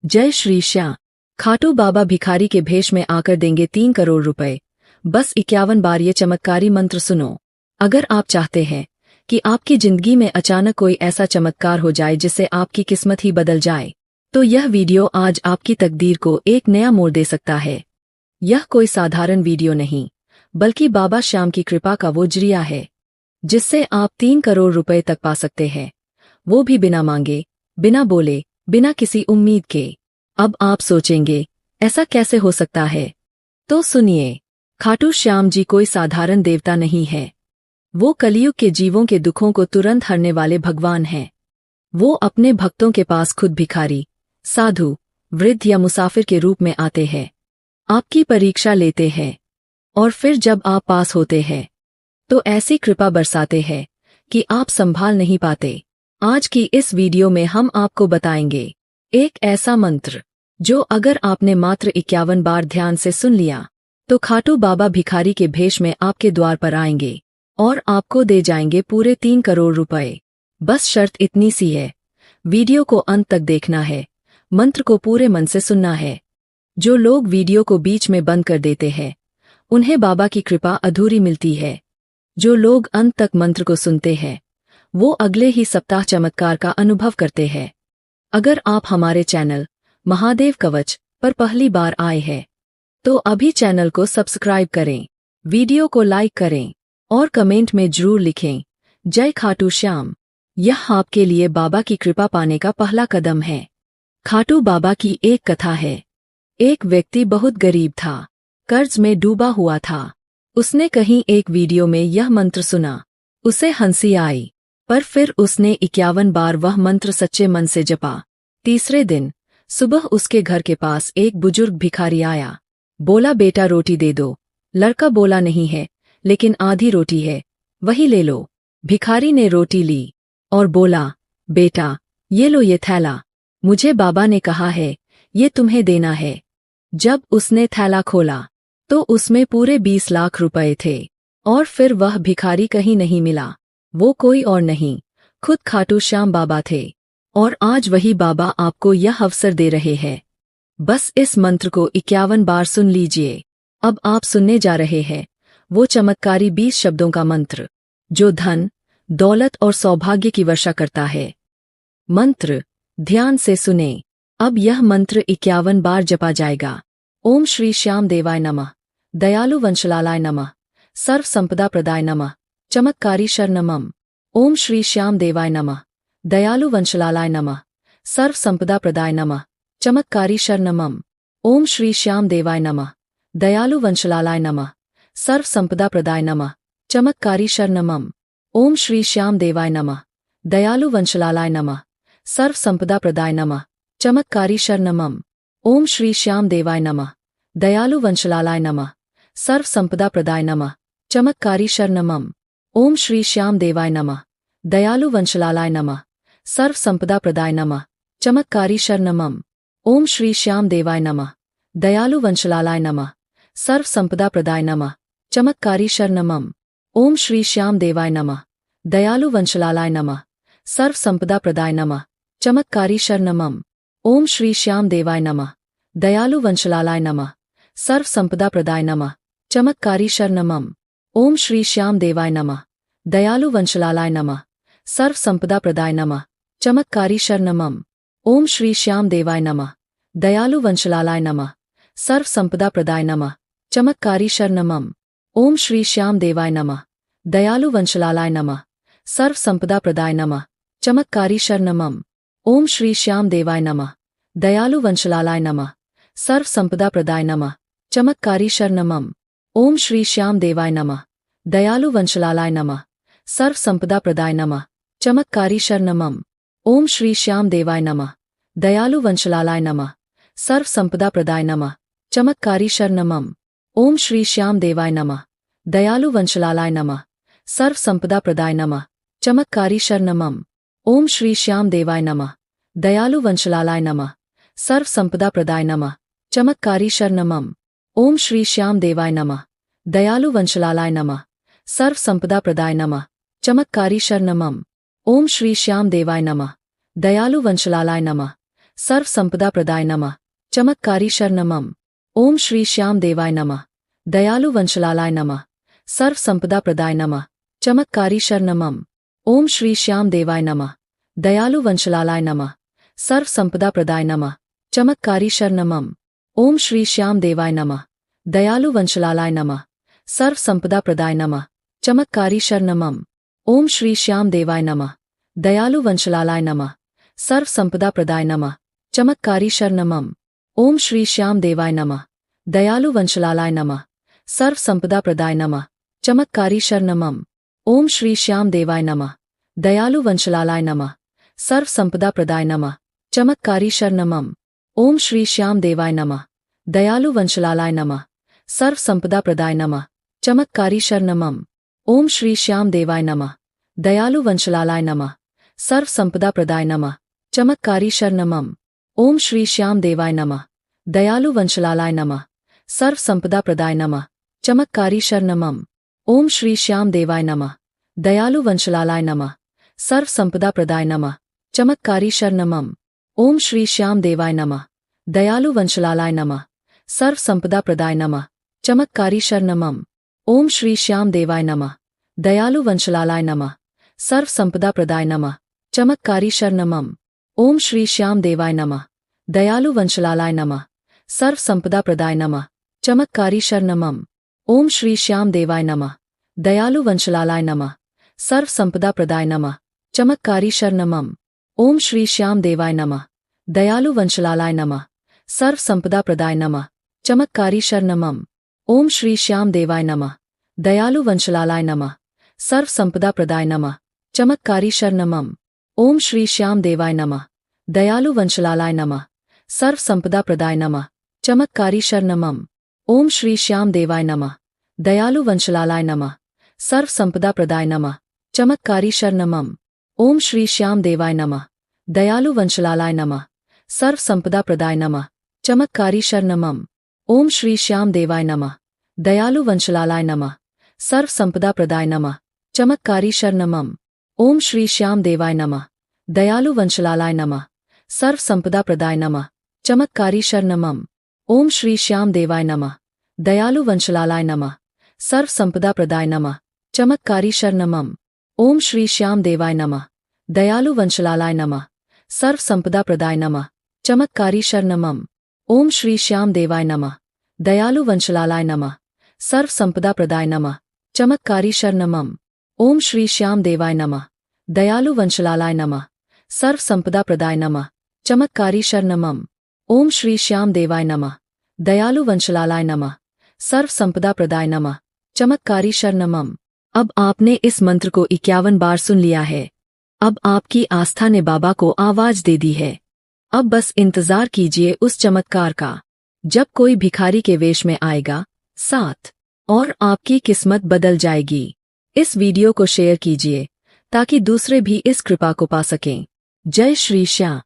जय श्री श्याम। खाटू बाबा भिखारी के भेष में आकर देंगे 3 करोड़ रुपए। बस 51 बार ये चमत्कारी मंत्र सुनो। अगर आप चाहते हैं कि आपकी जिंदगी में अचानक कोई ऐसा चमत्कार हो जाए जिससे आपकी किस्मत ही बदल जाए, तो यह वीडियो आज आपकी तकदीर को एक नया मोड़ दे सकता है। यह कोई साधारण वीडियो नहीं, बल्कि बाबा श्याम की कृपा का वो जरिया है जिससे आप 3 करोड़ रुपए तक पा सकते हैं, वो भी बिना मांगे, बिना बोले, बिना किसी उम्मीद के। अब आप सोचेंगे, ऐसा कैसे हो सकता है? तो सुनिए, खाटू श्याम जी कोई साधारण देवता नहीं है। वो कलयुग के जीवों के दुखों को तुरंत हरने वाले भगवान हैं। वो अपने भक्तों के पास खुद भिखारी, साधु, वृद्ध या मुसाफिर के रूप में आते हैं, आपकी परीक्षा लेते हैं, और फिर जब आप पास होते हैं तो ऐसी कृपा बरसाते हैं कि आप संभाल नहीं पाते। आज की इस वीडियो में हम आपको बताएंगे एक ऐसा मंत्र जो अगर आपने मात्र 51 बार ध्यान से सुन लिया तो खाटू बाबा भिखारी के भेष में आपके द्वार पर आएंगे और आपको दे जाएंगे पूरे 3 करोड़ रुपए। बस शर्त इतनी सी है, वीडियो को अंत तक देखना है, मंत्र को पूरे मन से सुनना है। जो लोग वीडियो को बीच में बंद कर देते हैं उन्हें बाबा की कृपा अधूरी मिलती है। जो लोग अंत तक मंत्र को सुनते हैं वो अगले ही सप्ताह चमत्कार का अनुभव करते हैं। अगर आप हमारे चैनल महादेव कवच पर पहली बार आए हैं तो अभी चैनल को सब्सक्राइब करें, वीडियो को लाइक करें और कमेंट में जरूर लिखें जय खाटू श्याम। यह आपके लिए बाबा की कृपा पाने का पहला कदम है। खाटू बाबा की एक कथा है। एक व्यक्ति बहुत गरीब था, कर्ज में डूबा हुआ था। उसने कहीं एक वीडियो में यह मंत्र सुना, उसे हंसी आई, पर फिर उसने 51 बार वह मंत्र सच्चे मन से जपा। तीसरे दिन सुबह उसके घर के पास एक बुजुर्ग भिखारी आया। बोला, बेटा रोटी दे दो। लड़का बोला, नहीं है, लेकिन आधी रोटी है, वही ले लो। भिखारी ने रोटी ली और बोला, बेटा ये लो ये थैला, मुझे बाबा ने कहा है ये तुम्हें देना है। जब उसने थैला खोला तो उसमें पूरे 20 लाख रुपए थे। और फिर वह भिखारी कहीं नहीं मिला। वो कोई और नहीं, खुद खाटू श्याम बाबा थे। और आज वही बाबा आपको यह अवसर दे रहे हैं। बस इस मंत्र को 51 बार सुन लीजिए। अब आप सुनने जा रहे हैं वो चमत्कारी 20 शब्दों का मंत्र जो धन, दौलत और सौभाग्य की वर्षा करता है। मंत्र ध्यान से सुने। अब यह मंत्र 51 बार जपा जाएगा। ओम श्री श्याम देवाय नमः, दयालु वंशलालाय नमः, सर्व संपदा प्रदाय नमः, चमत्कारी शरणमम। ओम श्री श्याम देवाय नमः, दयालु वंशलालाय नमः, सर्व संपदा प्रदाय नमः, चमत्कारी शरणमम। ओम श्री श्याम देवाय नमः, दयालु वंशलालाय नमः, सर्व संपदा प्रदाय नमः, चमत्कारी शरणमम। ओम श्री श्याम देवाय नमः, दयालु वंशलालाय नमः, सर्व संपदा प्रदाय नमः, चमत्कारी शरणमम। ओम श्री श्याम देवाय नमः, दयालु वंशलालाय नमः, सर्व संपदा प्रदाय नमः, चमत्कारी शरणमम। ओम श्री श्याम देवाय नमः, दयालु वंशलालाय नमः, सर्व संपदा प्रदाय नमः, चमत्कारी शरणमम। ओम श्री श्याम देवाय नमः, दयालु वंशलालाय नमः, सर्व संपदा प्रदाय नमः, चमत्कारी शरणमम। ओम श्री श्याम देवाय नमः, दयालु वंशलालाय नमः, सर्व संपदा प्रदाय नमः, चमत्कारी शरणमम। ओम श्री श्याम देवाय नमः, दयालु वंशलालाय नमः, सर्व संपदा प्रदाय नमः, चमत्कारी शरणमम। ओम श्री श्याम देवाय नमः, दयालु वंशलालाय नमः, सर्व संपदा प्रदाय नमः, चमत्कारी शरणमम। ओम श्री श्याम देवाय नमः, दयालु वंशलालाय नमः, सर्व संपदा प्रदाय नमः, चमत्कारी शरणमम। ओम श्री श्याम देवाय नमः, दयालु वंशलालाय नमः, सर्व संपदा प्रदाय नमः, चमत्कारी शरणमम। ओम श्री श्याम देवाय नमः, दयालु वंशलालाय नमः, सर्व संपदा प्रदाय नमः, चमत्कारी शरणमम। ओम श्री श्याम देवाय नमः, दयालु वंशलालाय नमः, सर्व संपदा प्रदाय नमः, चमत्कारी शरणमम। ओम श्री श्याम देवाय नमः, दयालु वंशलालाय नमः, सर्व संपदा प्रदाय नमः, चमत्कारी शरणमम। ओम श्री श्याम देवाय नमः, दयालु वंशलालाय नमः, सर्व संपदा प्रदाय नमः, चमत्कारी शरणमम। ओम श्री श्याम देवाय नमः, दयालु वंशलालाय नमः, सर्व संपदा प्रदाय नमः, चमत्कारी शरणमम। ओम श्री श्याम देवाय नमः, दयालु वंशलालाय नमः, सर्व संपदा प्रदाय नमः, चमत्कारी शरणमम। ओम श्री श्याम देवाय नमः, दयालु वंशलालाय नमः, सर्व संपदा प्रदाय नमः, चमत्कारी शरणमम। ओम श्री श्याम देवाय नमः, दयालु वंशलालाय नमः, सर्व संपदा प्रदाय नमः, चमत्कारी शरणमम। ओम श्री श्याम देवाय नमः, दयालु वंशलालाय नमः, सर्व संपदा प्रदाय नमः, चमत्कारी शरणमम। ओम श्री श्याम देवाय नमः, दयालु वंशलालाय नमः, सर्व संपदा प्रदाय नमः, चमत्कारी शरणमम। ओम श्री श्याम देवाय नमः, दयालु वंशलालाय नमः, सर्व संपदा प्रदाय नमः, चमत्कारी शरणमम। ओम श्री श्याम देवाय नमः, दयालु वंशलालाय नमः, सर्व संपदा प्रदाय नमः, चमत्कारी शरणमम। ओम श्री श्याम देवाय नमः, दयालु वंशलालाय नमः, सर्व संपदा प्रदाय नमः, चमत्कारी शरणमम। ओम श्री श्याम देवाय नमः, दयालु वंशलालाय नमः, सर्व संपदा प्रदाय नमः, चमत्कारी शरणमम। ओम श्री श्याम देवाय नमः, दयालु वंशलालाय नमः, सर्व संपदा प्रदाय नमः, चमत्कारी शरणमम। ओम श्री श्याम देवाय नमः, दयालु वंशलालाय नमः, सर्व संपदा प्रदाय नमः, चमत्कारी शरणमम। ओम श्री श्याम देवाय नमः, दयालु वंशलालाय नमः, सर्व संपदा प्रदाय नमः, चमत्कारी शरणमम। ओम श्री श्याम देवाय नमः, दयालु वंशलालाय नमः, सर्व संपदा प्रदाय नमः, चमत्कारी शरणमम। ओम श्री श्याम देवाय नमः, दयालु वंशलालाय नमः, सर्व संपदा प्रदाय नमः, चमत्कारी शरणमम। ओम श्री श्याम देवाय नमः, दयालु वंशलालाय नमः, सर्व संपदा प्रदाय नमः, चमत्कारी शरणमम। ओम श्री श्याम देवाय नमः, दयालु वंशलालाय नमः, सर्व संपदा प्रदाय नमः, चमत्कारी शरणमम। ओम श्री श्याम देवाय नमः, दयालु वंशलालाय नमः, सर्व संपदा प्रदाय नमः, चमत्कारी शरणमम। ओम श्री श्याम देवाय नमः, दयालु वंशलालाय नमः, सर्व संपदा प्रदाय नमः, चमत्कारी शरणमम। ओम श्री श्याम देवाय नमः, दयालु वंशलालाय नमः, सर्व संपदा प्रदाय नमः, चमत्कारी शरणमम। ओम श्री श्याम देवाय नमः, दयालु वंशलालाय नमः, सर्व संपदा प्रदाय नमः, चमत्कारी शरणमम। ओम श्री श्याम देवाय नमः, दयालु वंशलालाय नमः, सर्व संपदा प्रदाय नमः, चमत्कारी शरणमम। ओम श्री श्याम देवाय नमः, दयालु वंशलालाय नमः, सर्व संपदा प्रदाय नमः, चमत्कारी शरणमम। ओम श्री श्याम देवाय नमः, दयालु वंशलालाय नमः, सर्व संपदा प्रदाय नमः, चमत्कारी शरणमम। ओम श्री श्याम देवाय नमः, दयालु वंशलालाय नमः, सर्व संपदा प्रदाय नमः, चमत्कारी शरणमम। ओम श्री श्याम देवाय नमः, दयालु वंशलालाय नमः, सर्व संपदा प्रदाय नमः, चमत्कारी शरणमम। ओम श्री श्याम देवाय नमः, दयालु वंशलालाय नमः, सर्व संपदा प्रदाय नमः, चमत्कारी शरणमम। ओम श्री श्याम देवाय नमः, दयालु वंशलालाय नमः, सर्व संपदा प्रदाय नमः, चमत्कारी शरणमम। ओम श्री श्याम देवाय नमः, दयालु वंशलालाय नमः, सर्व संपदा प्रदाय नमः, चमत्कारी शरणमम। अब आपने इस मंत्र को 51 बार सुन लिया है। अब आपकी आस्था ने बाबा को आवाज दे दी है। अब बस इंतजार कीजिए उस चमत्कार का, जब कोई भिखारी के वेश में आएगा साथ, और आपकी किस्मत बदल जाएगी। इस वीडियो को शेयर कीजिए ताकि दूसरे भी इस कृपा को पा सकें। जय श्री श्याम।